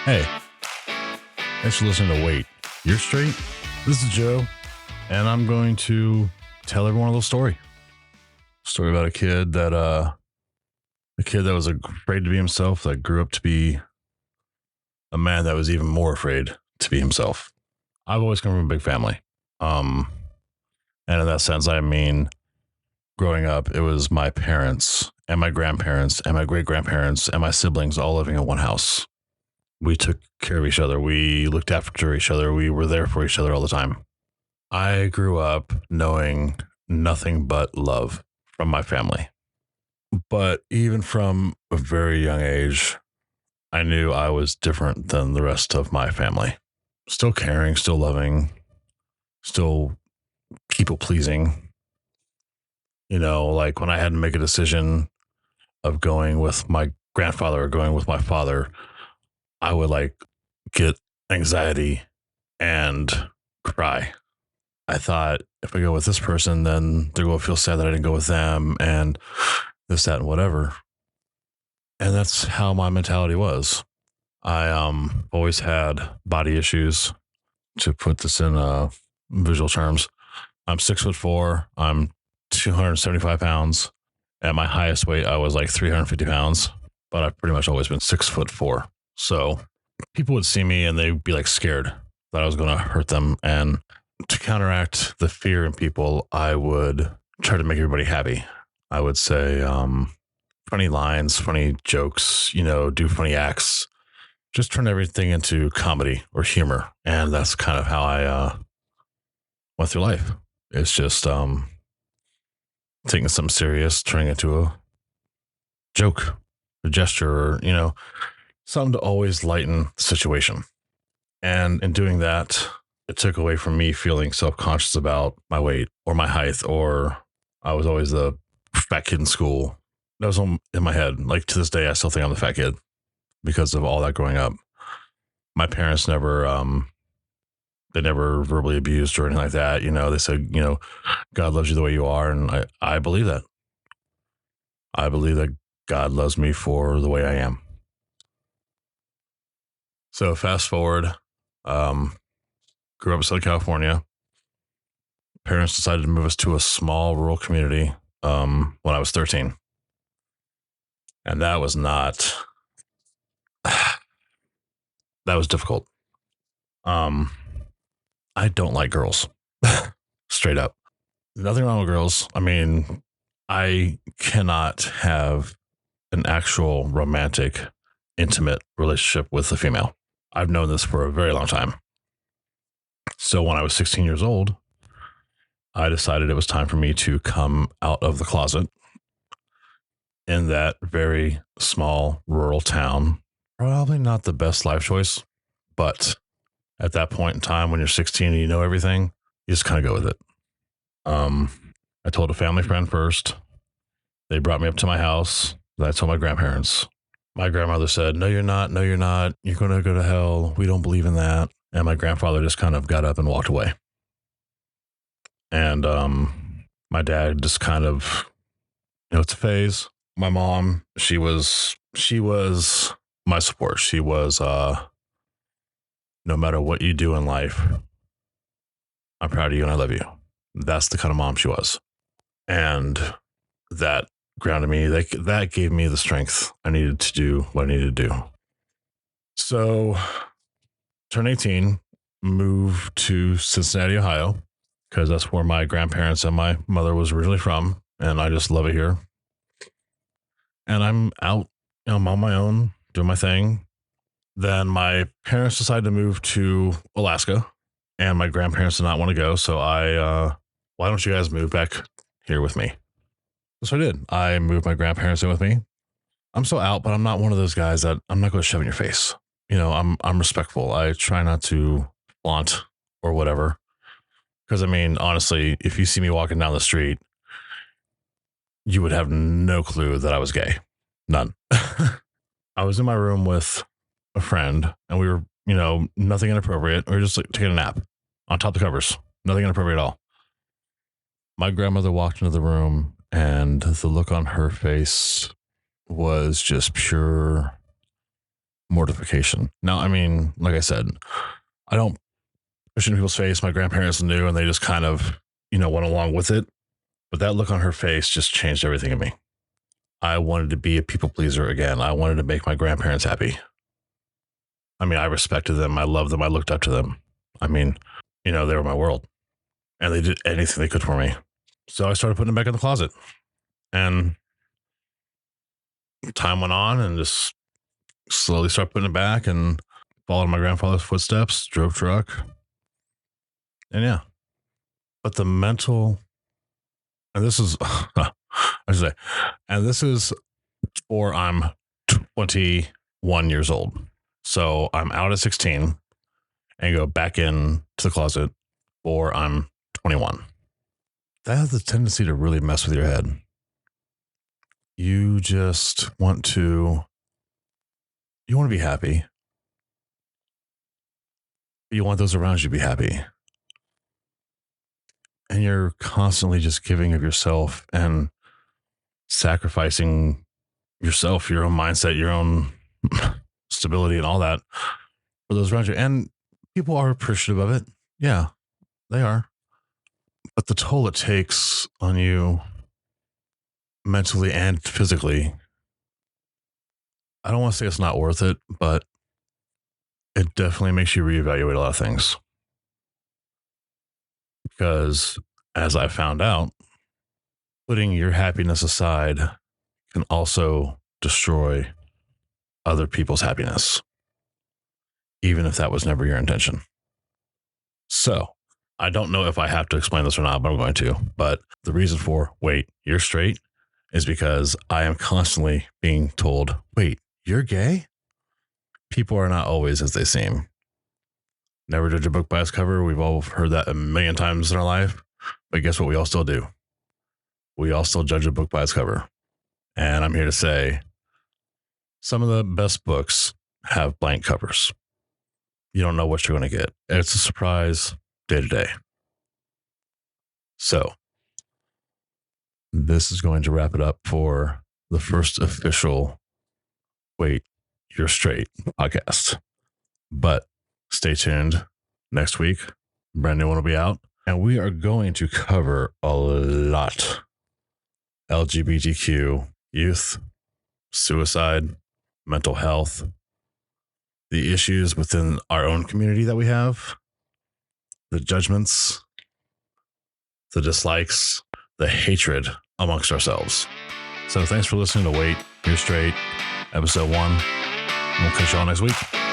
Hey, thanks for listening to Wait, You're Straight? This is Joe, and I'm going to tell everyone a little story. Story about a kid that was afraid to be himself, that grew up to be a man that was even more afraid to be himself. I've always come from a big family. Um, and in that sense, I mean, growing up, it was my parents and my grandparents and my great grandparents and my siblings all living in one house. We took care of each other. We looked after each other. We were there for each other all the time. I grew up knowing nothing but love from my family. But even from a very young age, I knew I was different than the rest of my family. Still caring, still loving, still people pleasing. Like when I had to make a decision of going with my grandfather or going with my father, I would like get anxiety and cry. I thought if I go with this person, then they're going to feel sad that I didn't go with them and this, that, and whatever. And that's how my mentality was. I always had body issues. To put this in visual terms, I'm 6'4". I'm 275 pounds. At my highest weight, I was like 350 pounds, but I've pretty much always been 6'4". So people would see me and they'd be like scared that I was going to hurt them. And to counteract the fear in people, I would try to make everybody happy. I would say funny lines, funny jokes, do funny acts, just turn everything into comedy or humor. And that's kind of how I went through life. It's just taking something serious, turning it into a joke, a gesture, or, something to always lighten the situation. And in doing that, it took away from me feeling self-conscious about my weight or my height, or I was always the fat kid in school. That was in my head. Like to this day, I still think I'm the fat kid because of all that growing up. My parents they never verbally abused or anything like that. They said, God loves you the way you are. And I believe that. I believe that God loves me for the way I am. So fast forward, grew up in Southern California. Parents decided to move us to a small rural community when I was 13. And that was not, that was difficult. I don't like girls, straight up. Nothing wrong with girls. I mean, I cannot have an actual romantic, intimate relationship with a female. I've known this for a very long time. So when I was 16 years old, I decided it was time for me to come out of the closet in that very small rural town. Probably not the best life choice, but at that point in time, when you're 16 and you know everything, you just kind of go with it. I told a family friend first. They brought me up to my house. I told my grandparents. My grandmother said, "No, you're not. No, you're not. You're going to go to hell. We don't believe in that." And my grandfather just kind of got up and walked away. And my dad just kind of, it's a phase. My mom, she was my support. She was, no matter what you do in life, I'm proud of you and I love you. That's the kind of mom she was. And that grounded me. That gave me the strength I needed to do what I needed to do. So, turned 18, moved to Cincinnati, Ohio, because that's where my grandparents and my mother was originally from. And I just love it here. And I'm out, I'm on my own, doing my thing. Then my parents decided to move to Alaska, and my grandparents did not want to go. So why don't you guys move back here with me? So I did. I moved my grandparents in with me. I'm so out, but I'm not one of those guys that I'm not going to shove in your face. I'm respectful. I try not to flaunt or whatever. Because I mean, honestly, if you see me walking down the street, you would have no clue that I was gay. None. I was in my room with a friend and we were, nothing inappropriate. We were just like taking a nap on top of the covers. Nothing inappropriate at all. My grandmother walked into the room and the look on her face was just pure mortification. Now, I mean, like I said, I don't push it in people's face. My grandparents knew and they just kind of, went along with it. But that look on her face just changed everything in me. I wanted to be a people pleaser again. I wanted to make my grandparents happy. I mean, I respected them. I loved them. I looked up to them. I mean, they were my world and they did anything they could for me. So I started putting them back in the closet and time went on and just slowly started putting it back and followed my grandfather's footsteps, drove truck. And yeah, but the mental, and this is, I should say, and this is before I'm 21 years old. So I'm out at 16 and go back in to the closet or I'm 21. That has the tendency to really mess with your head. You just want to be happy. You want those around you to be happy. And you're constantly just giving of yourself and sacrificing yourself, your own mindset, your own stability and all that for those around you. And people are appreciative of it. Yeah, they are. But the toll it takes on you mentally and physically, I don't want to say it's not worth it, but it definitely makes you reevaluate a lot of things. Because as I found out, putting your happiness aside can also destroy other people's happiness, even if that was never your intention. So I don't know if I have to explain this or not, but I'm going to. But the reason for wait, you're straight is because I am constantly being told, wait, you're gay? People are not always as they seem. Never judge a book by its cover. We've all heard that a million times in our life. But guess what? We all still do. We all still judge a book by its cover. And I'm here to say some of the best books have blank covers. You don't know what you're going to get. It's a surprise day to day. So this is going to wrap it up for the first official Wait, You're Straight podcast. But stay tuned. Next week, brand new one will be out. And we are going to cover a lot. LGBTQ, youth, suicide, mental health, the issues within our own community that we have, the judgments, the dislikes, the hatred amongst ourselves. So thanks for listening to Wait, You're Straight, episode 1. We'll catch y'all next week.